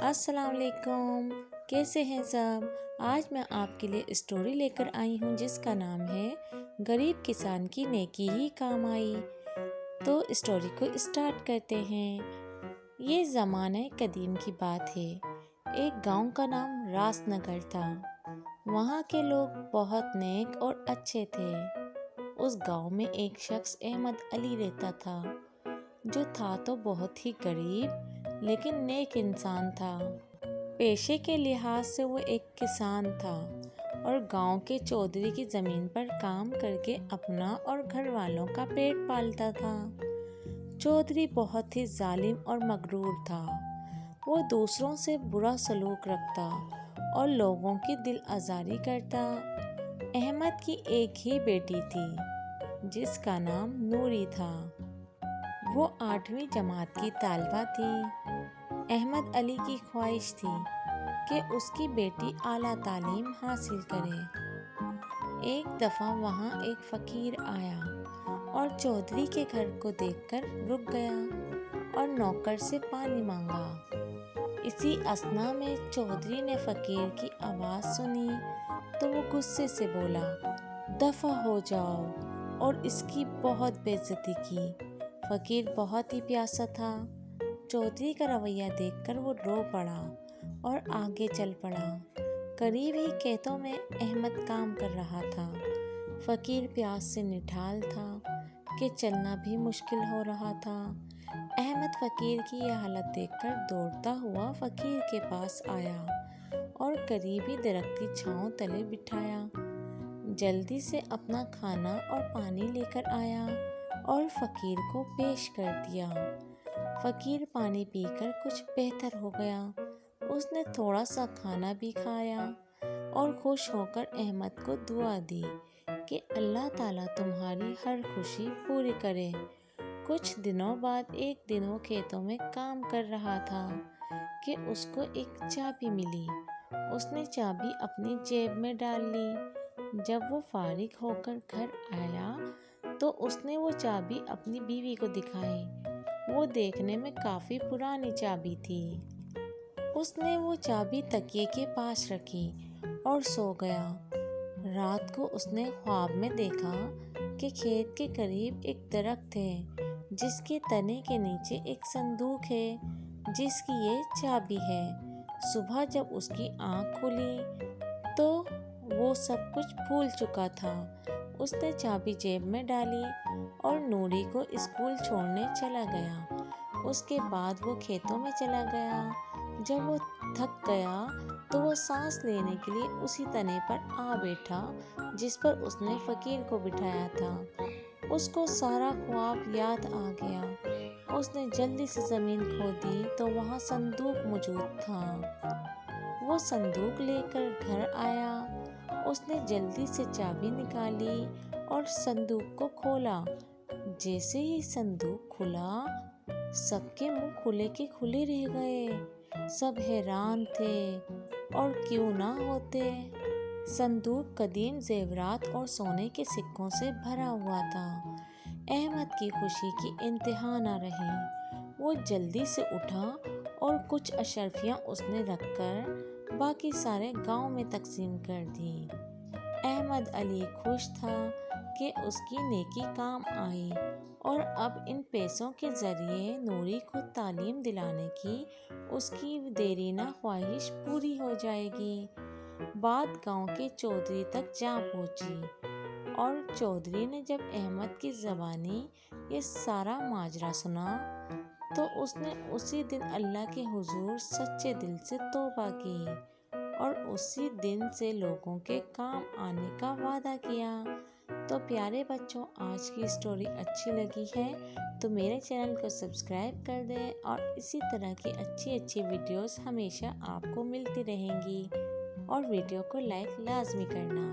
السلام علیکم، کیسے ہیں سب؟ آج میں آپ کے لیے اسٹوری لے کر آئی ہوں جس کا نام ہے غریب کسان کی نیکی ہی کام آئی۔ تو اسٹوری کو اسٹارٹ کرتے ہیں۔ یہ زمانہ قدیم کی بات ہے۔ ایک گاؤں کا نام راس نگر تھا۔ وہاں کے لوگ بہت نیک اور اچھے تھے۔ اس گاؤں میں ایک شخص احمد علی رہتا تھا، جو تھا تو بہت ہی غریب لیکن نیک انسان تھا۔ پیشے کے لحاظ سے وہ ایک کسان تھا اور گاؤں کے چودھری کی زمین پر کام کر کے اپنا اور گھر والوں کا پیٹ پالتا تھا۔ چودھری بہت ہی ظالم اور مغرور تھا۔ وہ دوسروں سے برا سلوک رکھتا اور لوگوں کی دل آزاری کرتا۔ احمد کی ایک ہی بیٹی تھی جس کا نام نوری تھا۔ وہ 8ویں جماعت کی طالبہ تھی۔ احمد علی کی خواہش تھی کہ اس کی بیٹی اعلیٰ تعلیم حاصل کرے۔ ایک دفعہ وہاں ایک فقیر آیا اور چودھری کے گھر کو دیکھ کر رک گیا اور نوکر سے پانی مانگا۔ اسی اثنا میں چودھری نے فقیر کی آواز سنی تو وہ غصے سے بولا، دفع ہو جاؤ، اور اس کی بہت بے عزتی کی۔ فقیر بہت ہی پیاسا تھا۔ چودھری کا رویہ دیکھ کر وہ رو پڑا اور آگے چل پڑا۔ قریب ہی کھیتوں میں احمد کام کر رہا تھا۔ فقیر پیاس سے نڈھال تھا کہ چلنا بھی مشکل ہو رہا تھا۔ احمد فقیر کی یہ حالت دیکھ کر دوڑتا ہوا فقیر کے پاس آیا اور قریبی درخت کی چھاؤں تلے بٹھایا۔ جلدی سے اپنا کھانا اور پانی لے کر آیا اور فقیر کو پیش کر دیا۔ فقیر پانی پی کر کچھ بہتر ہو گیا۔ اس نے تھوڑا سا کھانا بھی کھایا اور خوش ہو کر احمد کو دعا دی کہ اللہ تعالیٰ تمہاری ہر خوشی پوری کرے۔ کچھ دنوں بعد ایک دن وہ کھیتوں میں کام کر رہا تھا کہ اس کو ایک چابی ملی۔ اس نے چابی اپنی جیب میں ڈال لی۔ جب وہ فارغ ہو کر گھر آیا تو اس نے وہ چابی اپنی بیوی کو دکھائی۔ وہ دیکھنے میں کافی پرانی چابی تھی۔ اس نے وہ چابی تکیے کے پاس رکھی اور سو گیا۔ رات کو اس نے خواب میں دیکھا کہ کھیت کے قریب ایک درخت ہے جس کے تنے کے نیچے ایک صندوق ہے جس کی یہ چابی ہے۔ صبح جب اس کی آنکھ کھلی تو وہ سب کچھ بھول چکا تھا۔ اس نے چابی جیب میں ڈالی اور نوری کو اسکول چھوڑنے چلا گیا۔ اس کے بعد وہ کھیتوں میں چلا گیا۔ جب وہ تھک گیا تو وہ سانس لینے کے لیے اسی تنے پر آ بیٹھا جس پر اس نے فقیر کو بٹھایا تھا۔ اس کو سارا خواب یاد آ گیا۔ اس نے جلدی سے زمین کھودی تو وہاں صندوق موجود تھا۔ وہ صندوق لے کر گھر آیا۔ اس نے جلدی سے چابی نکالی اور صندوق کو کھولا۔ جیسے ہی صندوق کھلا، سب کے منہ کھلے کے کھلے رہ گئے۔ سب حیران تھے، اور کیوں نہ ہوتے۔ صندوق قدیم زیورات اور سونے کے سکوں سے بھرا ہوا تھا۔ احمد کی خوشی کی انتہا نہ رہی۔ وہ جلدی سے اٹھا اور کچھ اشرفیاں اس نے رکھ کر باقی سارے گاؤں میں تقسیم کر دی۔ احمد علی خوش تھا کہ اس کی نیکی کام آئی اور اب ان پیسوں کے ذریعے نوری کو تعلیم دلانے کی اس کی دیرینہ خواہش پوری ہو جائے گی۔ بات گاؤں کے چودھری تک جا پہنچی اور چودھری نے جب احمد کی زبانی یہ سارا ماجرا سنا تو اس نے اسی دن اللہ کے حضور سچے دل سے توبہ کی اور اسی دن سے لوگوں کے کام آنے کا وعدہ کیا۔ تو پیارے بچوں، آج کی اسٹوری اچھی لگی ہے تو میرے چینل کو سبسکرائب کر دیں اور اسی طرح کی اچھی ویڈیوز ہمیشہ آپ کو ملتی رہیں گی، اور ویڈیو کو لائک لازمی کرنا۔